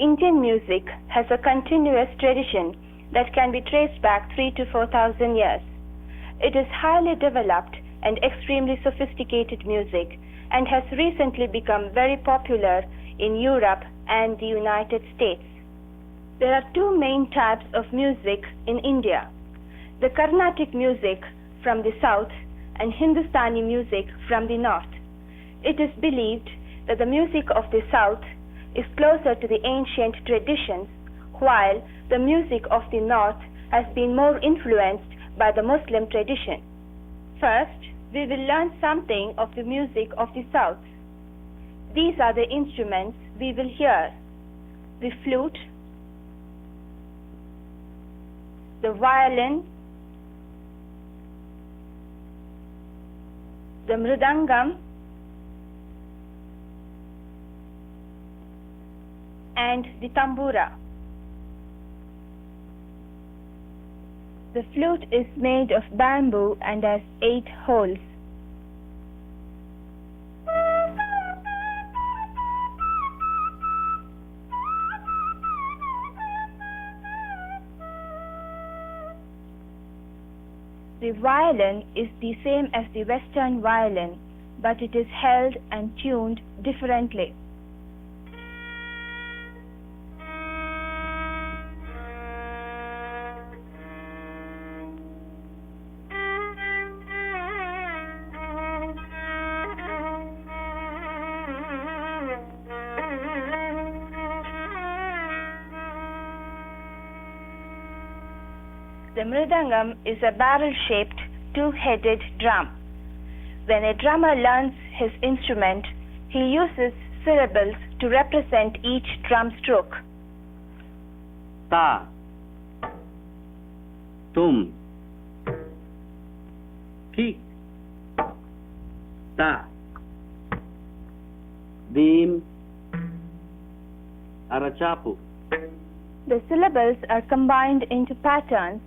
Indian music has a continuous tradition that can be traced back 3,000 to 4,000 years. It is highly developed and extremely sophisticated music and has recently become very popular in Europe and the United States. There are two main types of music in India: the Carnatic music from the south and Hindustani music from the north. It is believed that the music of the south is closer to the ancient traditions, while the music of the north has been more influenced by the Muslim tradition. First, we will learn something of the music of the south. These are the instruments we will hear: the flute, the violin, the Mridangam, and the Tamboura. The flute is made of bamboo and has 8 holes. The violin is the same as the Western violin, but it is held and tuned differently. The Mridangam is a barrel-shaped, two-headed drum. When a drummer learns his instrument, he uses syllables to represent each drum stroke. Ta, tum, ki, ta, dim, arachapu. The syllables are combined into patterns,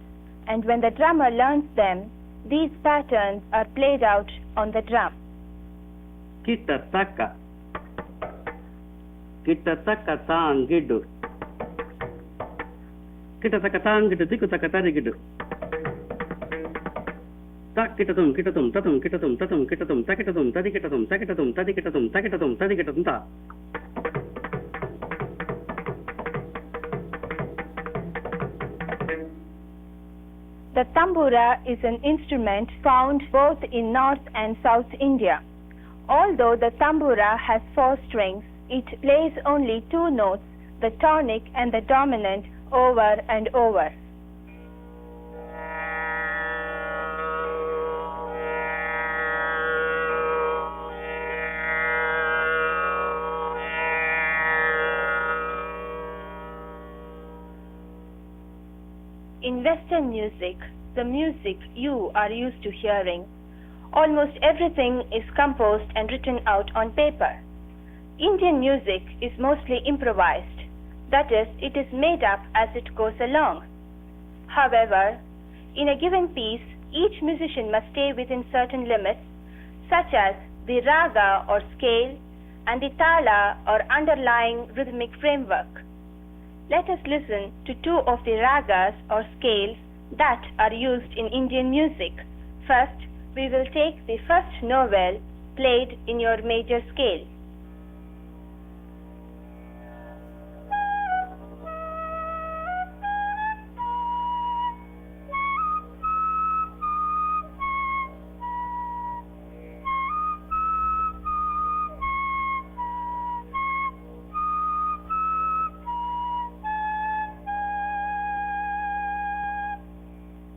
and when the drummer learns them, these patterns are played out on the drum. Kita taka tangidu. Kita taka tangidu, tiku taka tarigidu. Tak kitatum, kitatum, tatum, kitatum, tatum, kitatum, takitatum, tadikitatum, takitatum, tadikitatum, takitatum, tadikitatum, ta. The Tamboura is an instrument found both in North and South India. Although the Tamboura has 4 strings, it plays only 2 notes, the tonic and the dominant, over and over. In Western music, the music you are used to hearing, almost everything is composed and written out on paper. Indian music is mostly improvised, that is, it is made up as it goes along. However, in a given piece, each musician must stay within certain limits, such as the raga or scale and the tala or underlying rhythmic framework. Let us listen to 2 of the ragas or scales that are used in Indian music. First, we will take the first novel played in your major scale.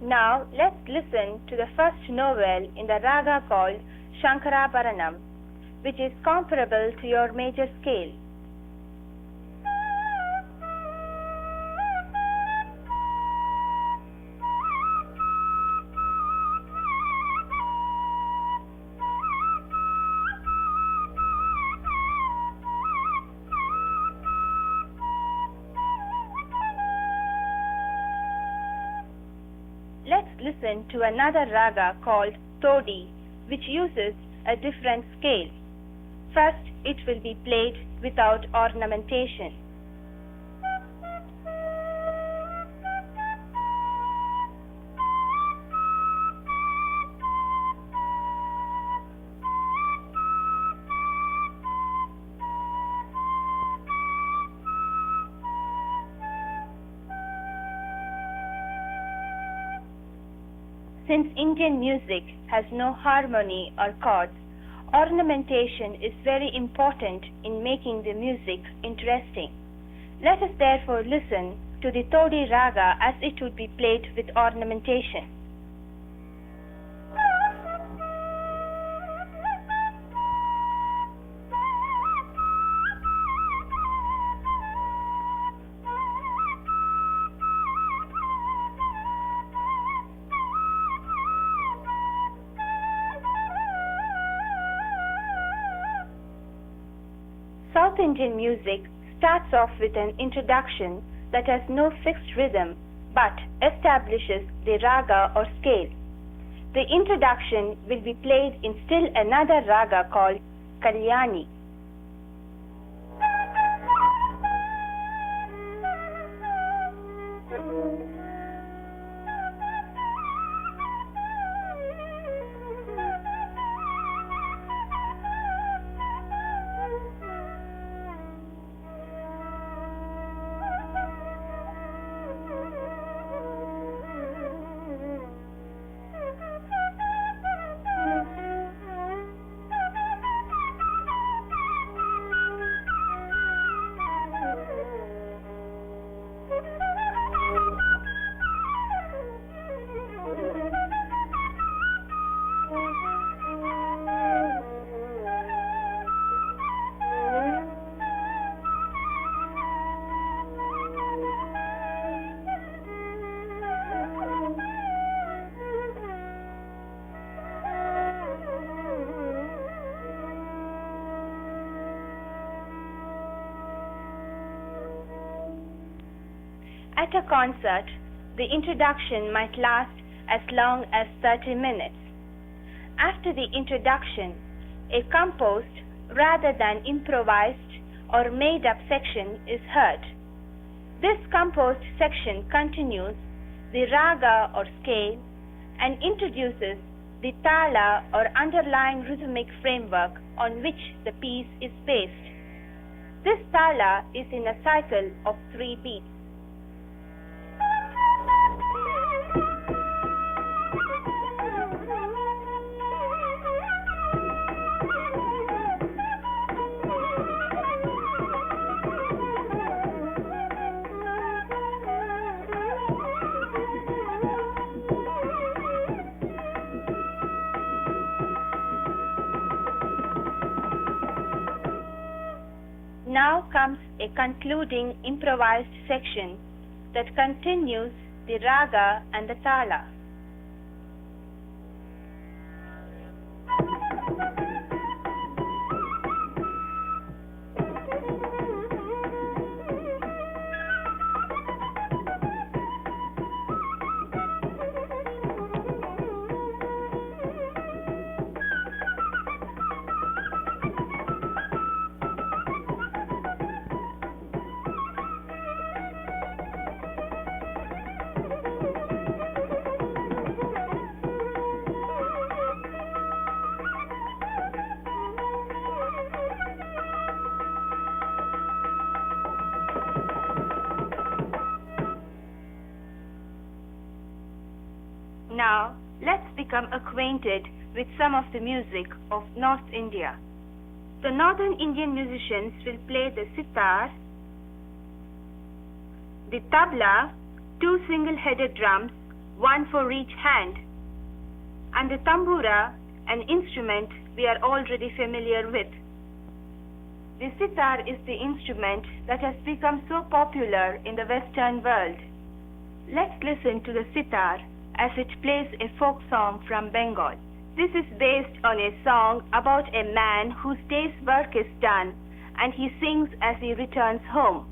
Now, let's listen to the first novel in the raga called Shankarabaranam, which is comparable to your major scale. Let's listen to another raga called Todi, which uses a different scale. First, it will be played without ornamentation. Since Indian music has no harmony or chords, ornamentation is very important in making the music interesting. Let us therefore listen to the Todi Raga as it would be played with ornamentation. South Indian music starts off with an introduction that has no fixed rhythm but establishes the raga or scale. The introduction will be played in still another raga called Kalyani. At a concert, the introduction might last as long as 30 minutes. After the introduction, a composed rather than improvised or made-up section is heard. This composed section continues the raga or scale and introduces the tala or underlying rhythmic framework on which the piece is based. This tala is in a cycle of 3 beats. Now comes a concluding improvised section that continues the raga and the tala. Now, let's become acquainted with some of the music of North India. The Northern Indian musicians will play the sitar, the tabla, 2 single-headed drums, 1 for each hand, and the tamboura, an instrument we are already familiar with. The sitar is the instrument that has become so popular in the Western world. Let's listen to the sitar as it plays a folk song from Bengal. This is based on a song about a man whose day's work is done and he sings as he returns home.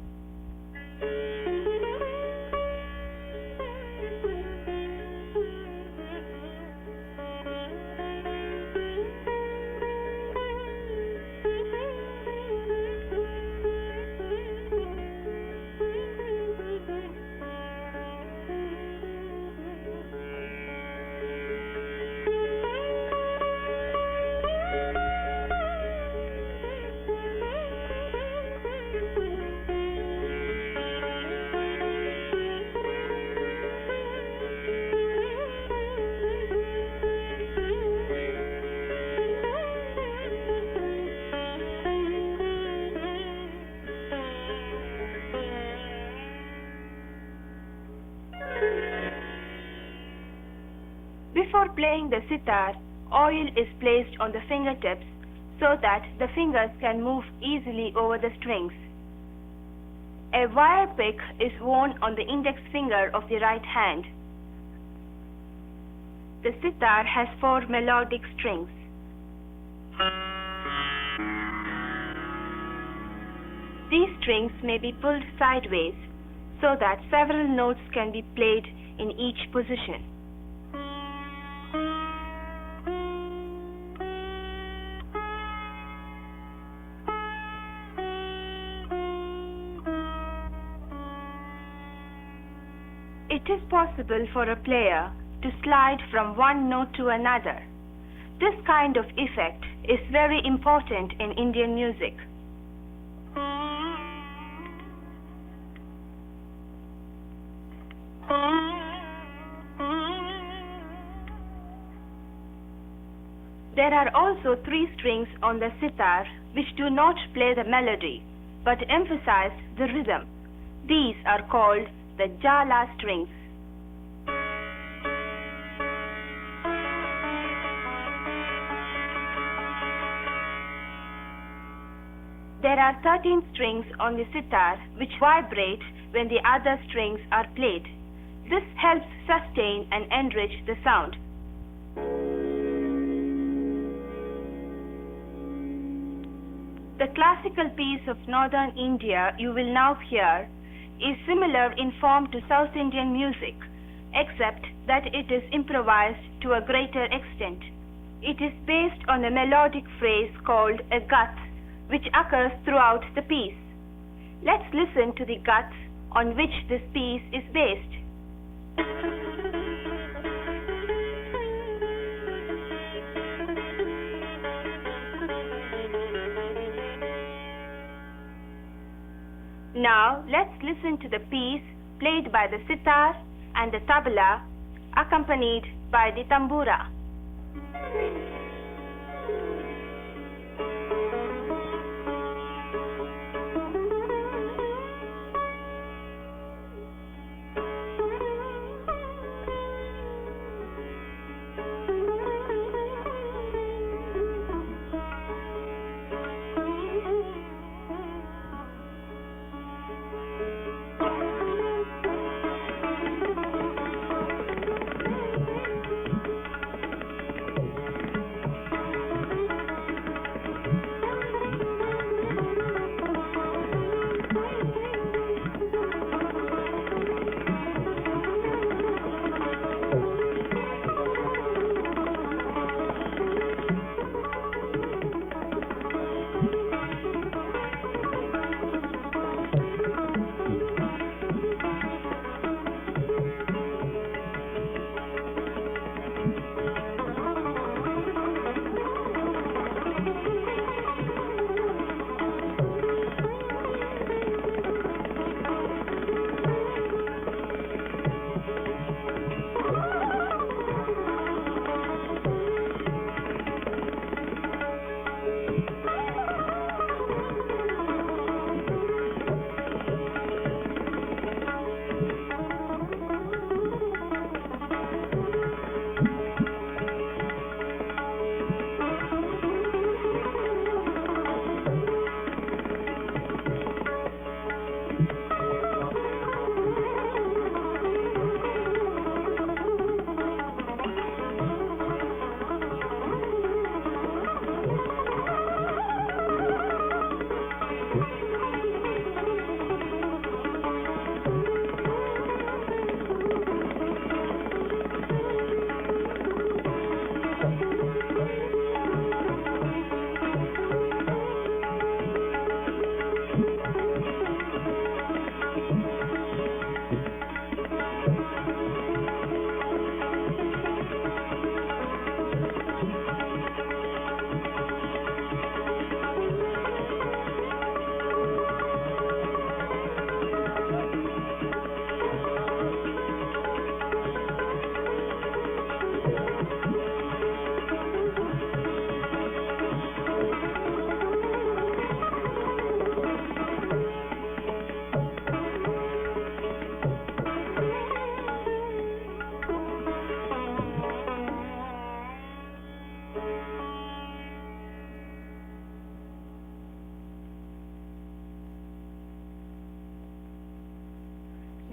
playing the sitar, oil is placed on the fingertips so that the fingers can move easily over the strings. A wire pick is worn on the index finger of the right hand. The sitar has 4 melodic strings. These strings may be pulled sideways so that several notes can be played in each position. It is possible for a player to slide from one note to another. This kind of effect is very important in Indian music. There are also 3 strings on the sitar which do not play the melody but emphasize the rhythm. These are called the jala strings. There are 13 strings on the sitar which vibrate when the other strings are played. This helps sustain and enrich the sound. The classical piece of northern India you will now hear is similar in form to South Indian music, except that it is improvised to a greater extent. It is based on a melodic phrase called a gut, which occurs throughout the piece. Let's listen to the gut on which this piece is based. Now let's listen to the piece played by the sitar and the tabla, accompanied by the tamboura.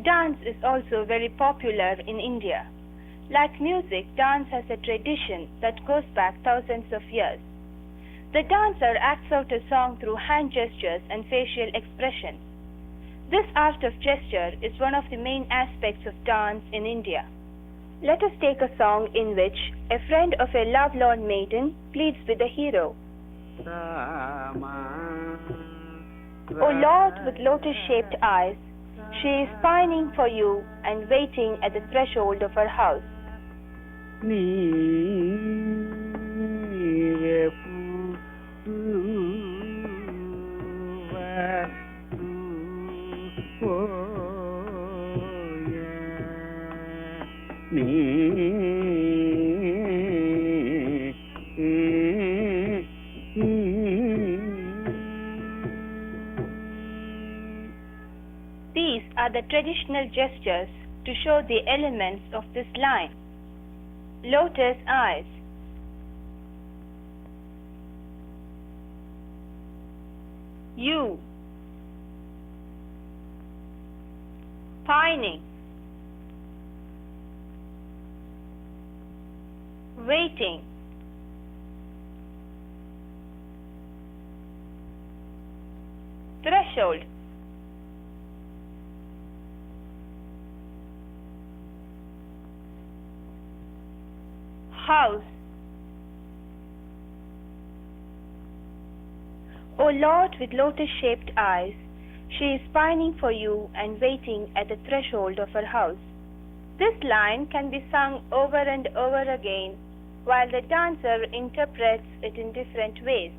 Dance is also very popular in India. Like music, dance has a tradition that goes back thousands of years. The dancer acts out a song through hand gestures and facial expressions. This art of gesture is one of the main aspects of dance in India. Let us take a song in which a friend of a lovelorn maiden pleads with the hero. O Lord with lotus-shaped eyes, she is pining for you and waiting at the threshold of her house. These are the traditional gestures to show the elements of this line. Lotus eyes. You. Pining. Waiting. Threshold. House. O Lord with lotus-shaped eyes, she is pining for you and waiting at the threshold of her house. This line can be sung over and over again while the dancer interprets it in different ways.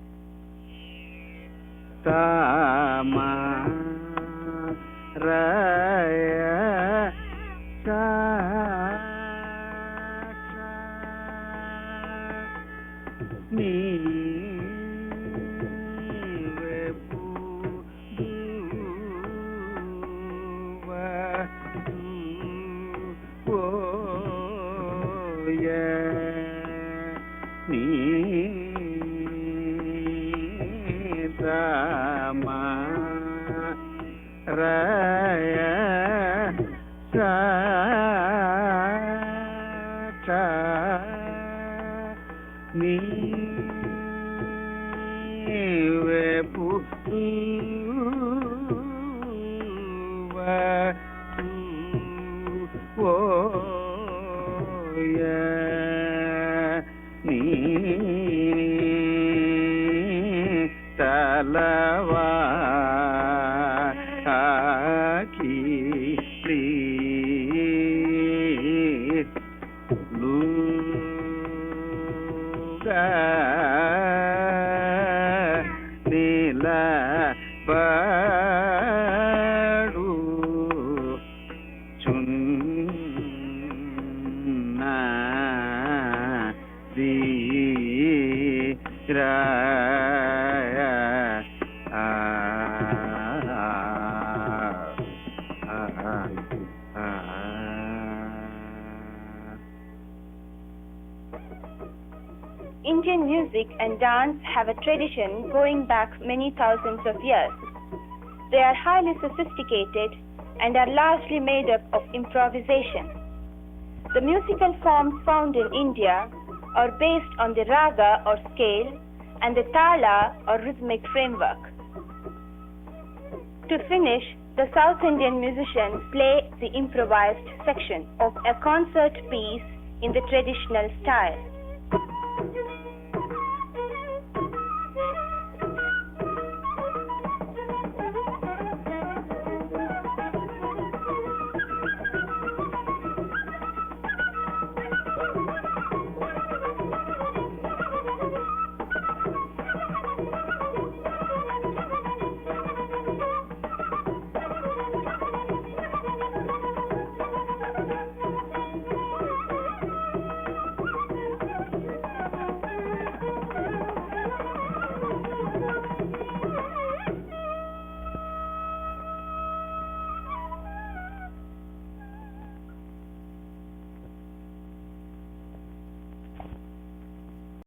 Indian music and dance have a tradition going back many thousands of years. They are highly sophisticated and are largely made up of improvisation. The musical forms found in India are based on the raga or scale and the tala or rhythmic framework. To finish, the South Indian musicians play the improvised section of a concert piece in the traditional style.